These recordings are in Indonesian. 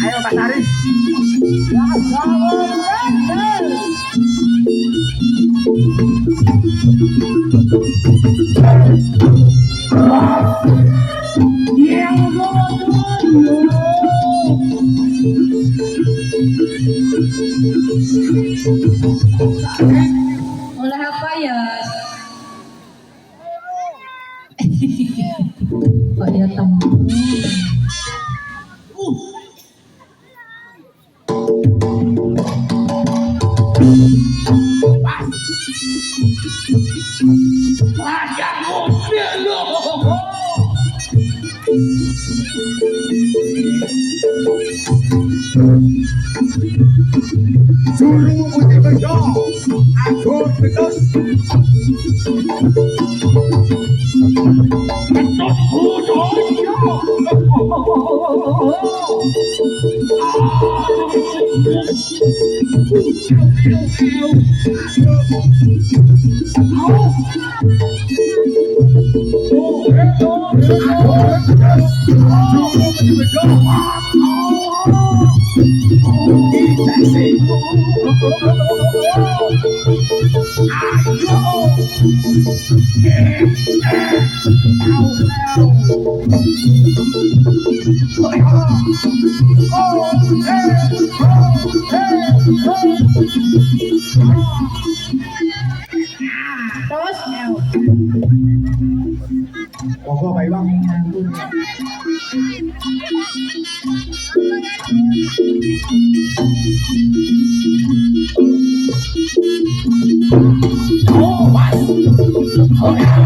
Ayo Pak Sari. Oleh apa ya? Kok ya temu? Juru Budi Bejo, aku terus. Betul Monggo Pak Iwang. Oh, Mas. Oh, ya.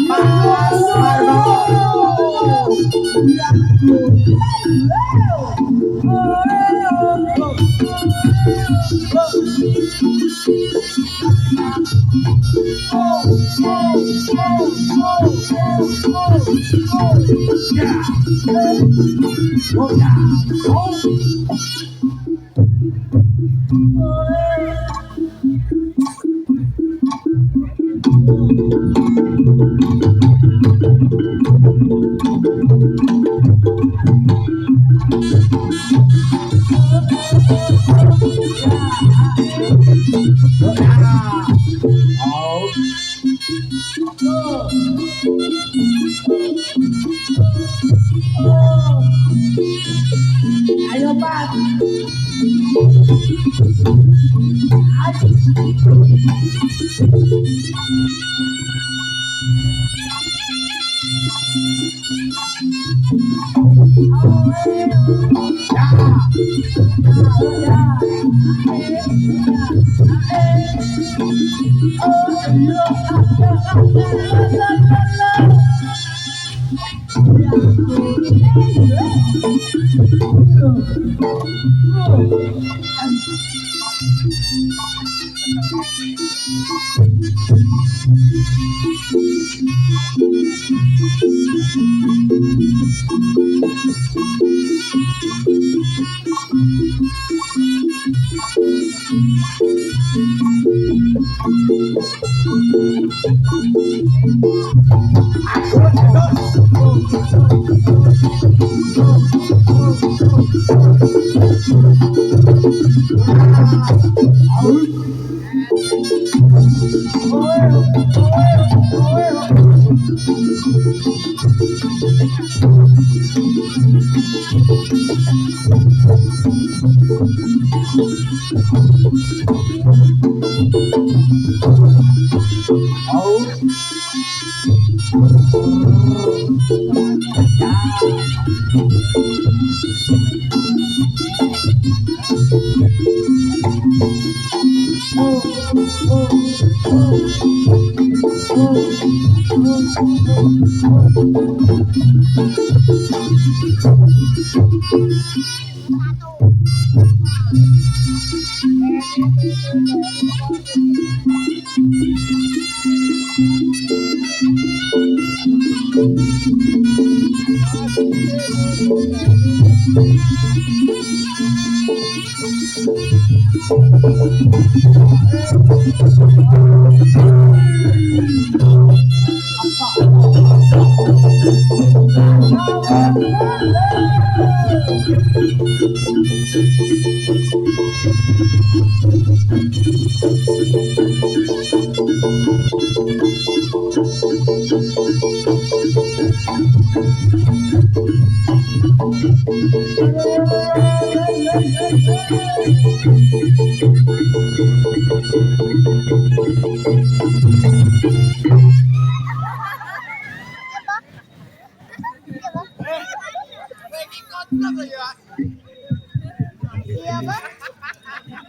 Mas Marno. Yeah. Oh yeah. Oh yeah. Oh. Ayo Pak.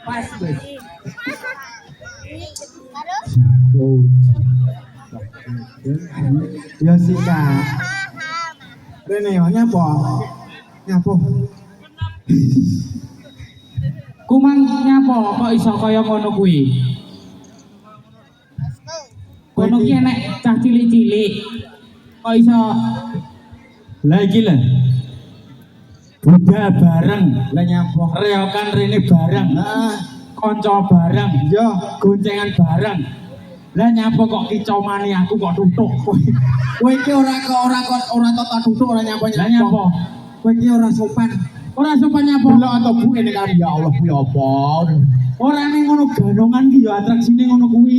Pas, Bos. Ya sih Kak. Rene yo nyapa? Nyapa? Kumang nyapa kok iso kaya ngono kuwi? Kono ki enek cah cilik-cilik. Kok iso Lah iki lho. Budal bareng, Lah nyapa? reokan rene bareng, Heeh. kanca bareng, Yo, goncengan bareng. Lah nyapa kok kicomani aku kok tutuk. kowe iki ora toto duduk ora nyapa Lah nyapa? Kowe iki ora sopan. Ora sopan nyapa? Bola atau bu ini kan ya Allah bu ya apa? Ora ning ngono gandongan ki ya atraksine ngono kuwi.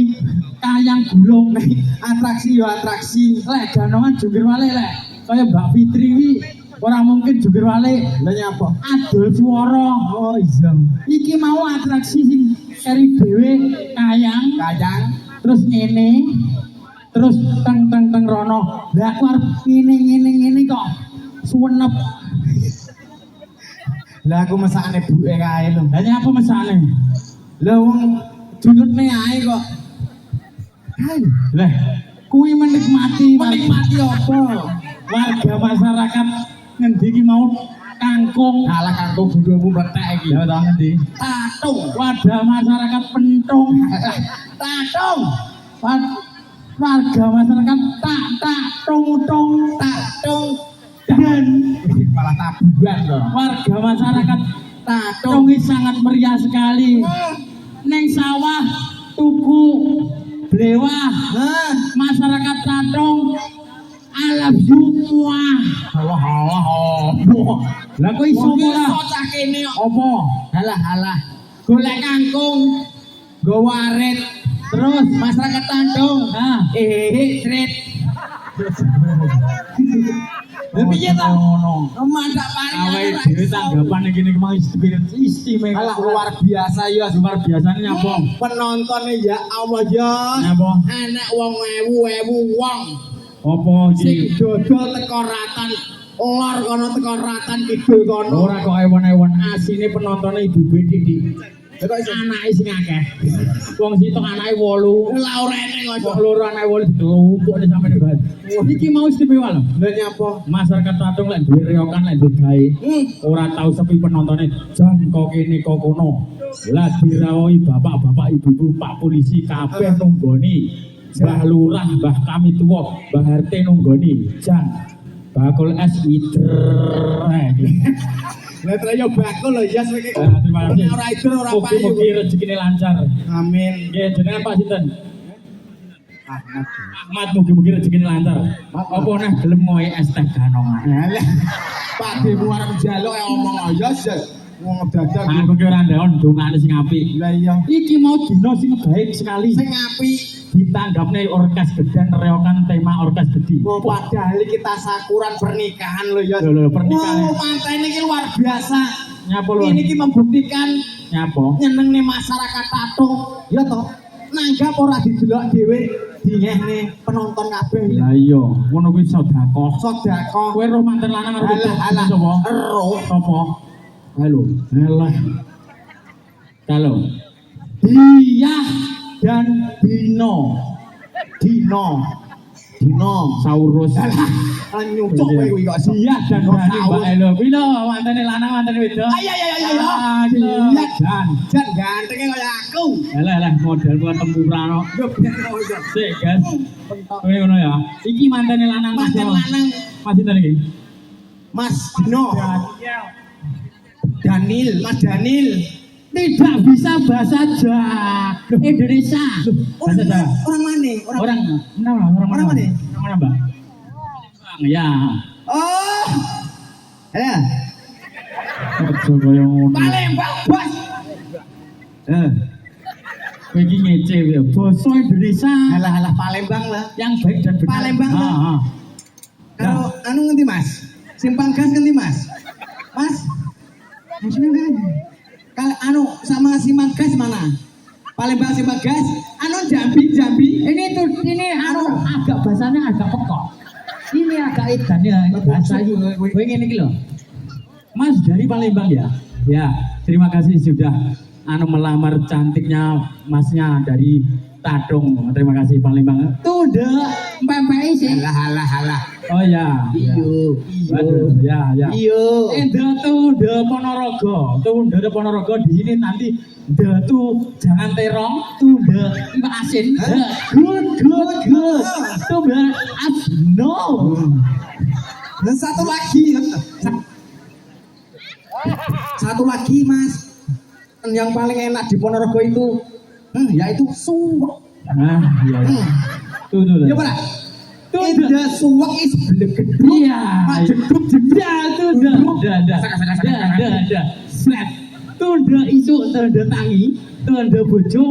Kayang gulung. Atraksi yo atraksi. Lek gandongan jungkir wale lek kaya Mbak Fitri wi ora mungkin jungkir wale Lah nyapa? adol swara. Oh iya. Iki mau atraksi sing eri dhewe kayang Kadang terus ngene terus teng teng teng rono. Lah aku arep ngene kok suwenep. Lah aku mesakane buke kae lho. Lah nyapa mesane? Lah wong julutne ae kok. Lah kuwi menikmati apa? warga masyarakat ngendi iki mau kangkung. Alah kanggo budhomu mletek iki. Ya ta ngendi? Tatung. Warga masyarakat pentung. Tatung. Warga masyarakat tung Tatung. dan Malah tabuhan to. warga masyarakat Tatung. Tongi sangat meriah sekali. Neng sawah tuku blewah Hah? masyarakat Tatung alap semua. Allah. Lah kok iso ora? cah kene kok. Apa? Halah. Golek kangkung. Go warit. Terus Masyarakat Tatung. Tret. Lah piye ta? Ngono. Mandak paring. Awake dhewe tanggapan iki niki mang istimewa. Alah luar biasa ya. Luar biasane nyapa? Penontonnya ya Allah ya. Nyapa? Anak wong ewu wong. Apa Sing iki? dodol teko ratan. Lor kono teko ratan kidul kono. Ora kok ewon-ewon asine penontonnya ibu Bedi. Anake sing akeh. Wong sitok anake 8. Lah ora eneng Kok kok. loro anake 8 ditumpukne sampe bahas. Iki mau istimewa lho. Lah nyapa? Masyarakat Tatung lek duwe reokan lek duwe gawe. Ora tau sepi penontonnya jan kok kene kok kono. Lah dirawuhi bapak-bapak ibu-ibu Pak Polisi kabeh nunggoni. Mbah Lurah, Mbah Kami Tuwa, Mbah RT nunggoni. Jan bakul es iter. Lah treyo bakul lho ya sing Terima kasih. ora idur ora payu. Mugi-mugi rezekine lancar. Amin. Nggih, jenengan Pak sinten? Ahmad, mugi-mugi rezekine lancar. Apa neh gelem ngoe es teh ganongan. Lah Pak Dewu arep njaluk omong aja sih. Wong dadak. Aku ki ora ndon dongane sing apik. Lah iya. Iki mau dino sing baik sekali. Sing apik. Ditanggapne orkes geden reokan tema orkes gede. Oh, padahal iki tasakuran pernikahan lho ya. Lho pernikahan. Oh, manten iki luar biasa. Nyapa lho? Ini iki membuktikan Nyapa? nyenengne masyarakat Tatung. Ya toh. Nanggap ora didelok dhewe dinyehne penonton kabeh. Lah iya, ngono kuwi sedekah. Sedekah. Kowe roh manten lanang karo wedok. Alah. Sapa? Ero. Sapa? Halo. Alah. Halo. Iya dan Dino Saurus. Alah nyucuk kowe kuwi kok. Iya dan Dino Dani Mbak Saurus. Elo. Pino mantene lanang mantene wedok. Ayo. Iya dan. Jan gantenge kaya aku. Alah model kok tempurano. Yo ben kok. Sik, guys. Kowe ngono ya. Iki mantene lanang Mas. Manten lanang Mas sinten iki? Mas Dino. Mas Danil. Tidak bisa bahasa Indonesia. Bahasa Jawa. Orang mana? Orang mana? Orang mana? Orang mana, Mbak? Ya. Oh. Ya. Ojo koyo ngono. Palembang, Bos. Kowe iki ngece ya. Basa Indonesia Alah Palembang lah. yang baik dan benar. Palembang, Mbak. Heeh. Kalau anu ngendi, Mas? Simpang gas ngendi, Mas? Mas. Kalau anu sama simpang gas mana? Palembang simpang gas, anu Jambi. Ini anu agak bahasanya agak pekok. Ini agak edan ya, ini bahasa kowe ngene iki lho. Mas dari Palembang ya? Ya, terima kasih sudah anu melamar cantiknya masnya dari Tatung. Terima kasih Palembang. Tuh deh, empek sih. Halah. Oh ya. Iyo. Aduh, ya. Iyo. Tuh de Ponorogo di sini nanti tuh jangan terong, tuh de ikan asin. Good. Tuh no. Dan satu lagi, Mas. Yang paling enak di Ponorogo itu, yaitu suwek. Iya. Tuh. Ya Pak. Indah suwek is blegeduk. Iya. Jeduk. Ya, tuh dah. Slet. Tuh dah isu, tuh dah tangi, tuh dah bojo.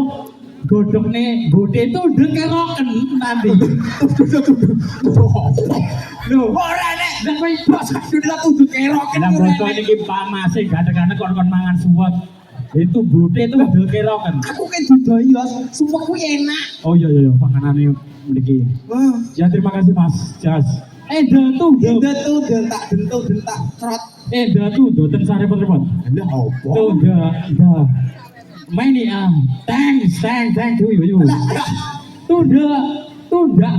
Godokne bote tuh udah keroken nanti. Loh, ora nek nek kowe bos sudah tuh keroken. Lah bosku iki Pak Mas gadek-gadek kon mangan suwek. Itu bote tuh udah keroken. Aku kan didoi ya, suwek kuwi enak. Oh iya makanane mriki. Ya terima kasih Mas Jas. Tuh Indah tuh dentak cerot. dah tunda ten sare repot. Lah opo? Tunda. Many thank you. Tunda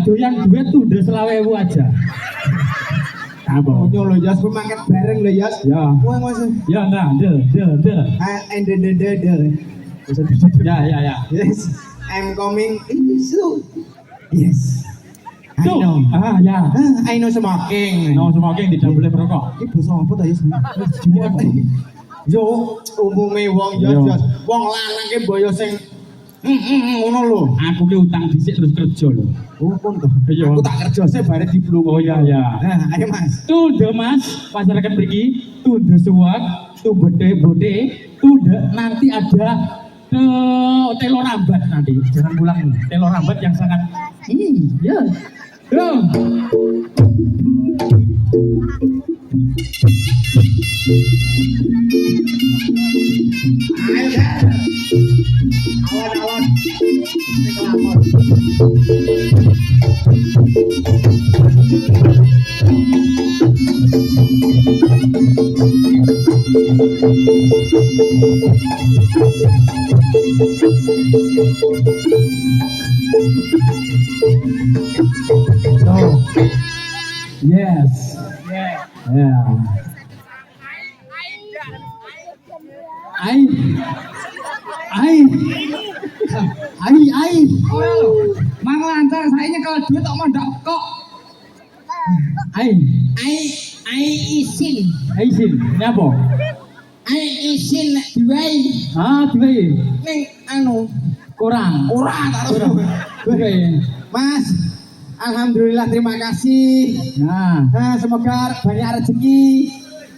doyan duit tunda 20.000 aja. Apa? Oh, lho Yas, ku maket bareng lho Yas. Ya. Wah, Mas. Ya nah, de. And the. Ya. Yes, I'm coming soon. Yes. I Tuh. know. Ya. I know smoking. No smoking tidak boleh merokok. Iki basa apa ta Yas? Yo, umume wong Yo. Yas. Wong lanang ki boyo sing ngono lho. Aku ki utang dhisik terus kerja lho. Oh, pun to. Iya. Aku tak kerja sih bare diblung. Oh ya. Nah, ayo Mas. Tunda Mas, masyarakat pergi, tunda suwak, tunda bode, tunda nanti ada telo rambat nanti. Jangan pulang. Telo rambat yang sangat Ya. Loh. Ayo Yas. Alon-alon. Sing lamon. So, yes. Yeah. Ai. Mang lancar saya nyekel duit kok mondok kok. Ai Isin. sin. Ini apa? Isin nek diwai Diwe. ning anu Kurang. Ora karo. Diwe. Mas, alhamdulillah terima kasih. Nah, Nah, semoga banyak rezeki.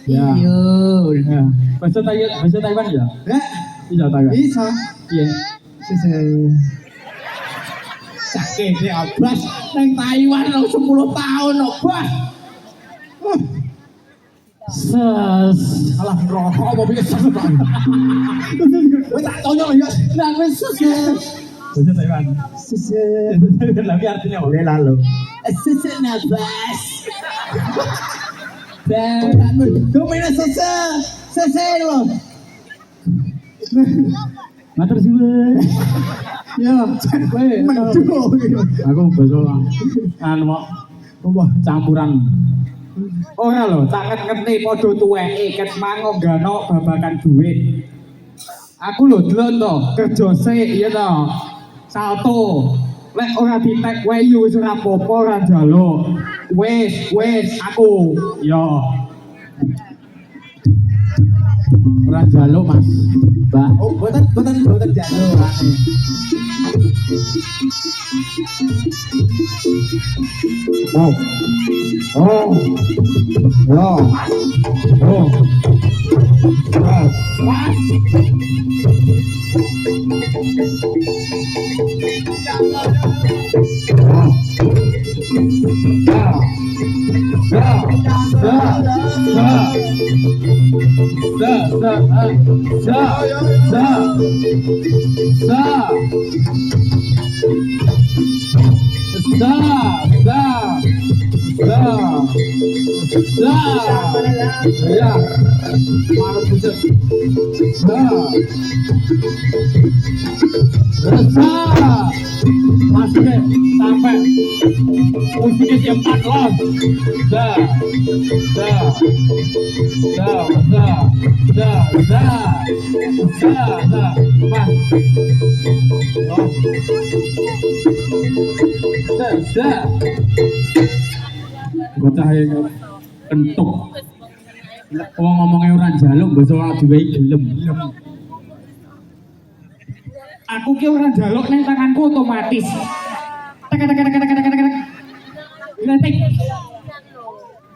ya. Iya. Bahasa Taiwan ya? Nah, Iya Taiwan. bisa. Iya. Sisi. Sakit ya, Bas. Neng Taiwan lo 10 tahun lo, Bas. Ses. Alah rokok apa pikir ses Bas. Wes tak tanya ya. Lah wes ses. Bahasa Taiwan. Sisi. Tapi artinya apa? Oke lalu. Sese nafas. Domina sese. Sese lo. Matur suwun. Ya, menduh. Aku bahasa anu mau campuran. Ora lho, tak ngerti padha tuweke ket mangonggano babakan duit. Aku lho delok to, kerja sik ya to. Salto. Lek ora ditek weyu wis ora apa-apa ora njaluk. Wis aku. Yo. Ora njaluk, Mas. Mbak. Oh, boten jalo. Oh. Masuknya sampai musiknya siap 4 los. Bocah yang kentuk. Wong ngomongnya orang jaluk, basa ora diwehi gelem. Aku ki ora njaluk ning tanganku otomatis. Tek. Letek.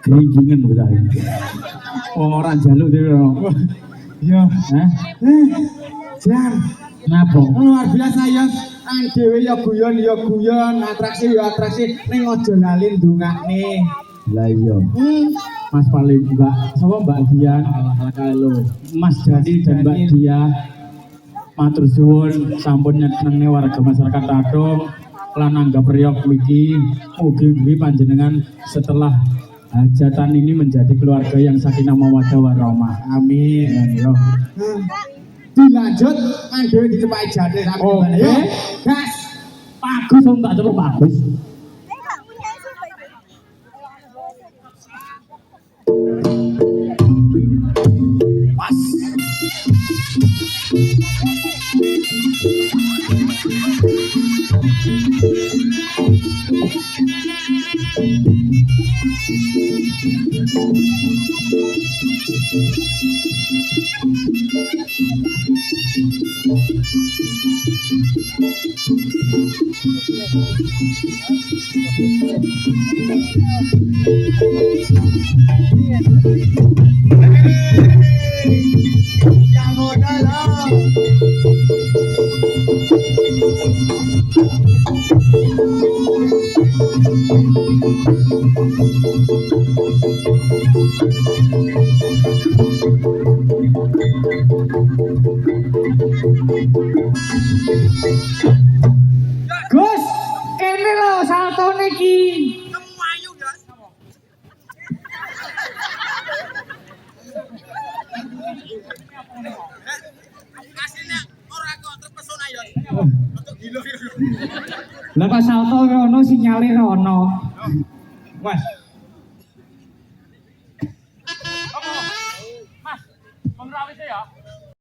Geringingan bocah. Wong ora njaluk dhewe. Ya. Hah? Jan, Napa? luar biasa ya. Nang dhewe ya guyon, atraksi ya atraksi. Ning aja lali ndongakne. Lah iya. Mas paling Mbak, sapa Mbak Dian? Halo. Mas Dani dan Mbak Dian. Matur suwun sampun nyenenge warga masyarakat Tadong lan anggap riyok mriki mugi-mugi panjenengan setelah hajatan ini menjadi keluarga yang sakinah mawaddah warahmah. Amin. Yo. Dilanjut kan dhewe dicepai jane sampe gimana yo. Gas. Bagus om tak celuk bagus. Pas. Yang dalam. Gus, kene lho saltone iki. Lah pas salto rono sinyale rono. Mas,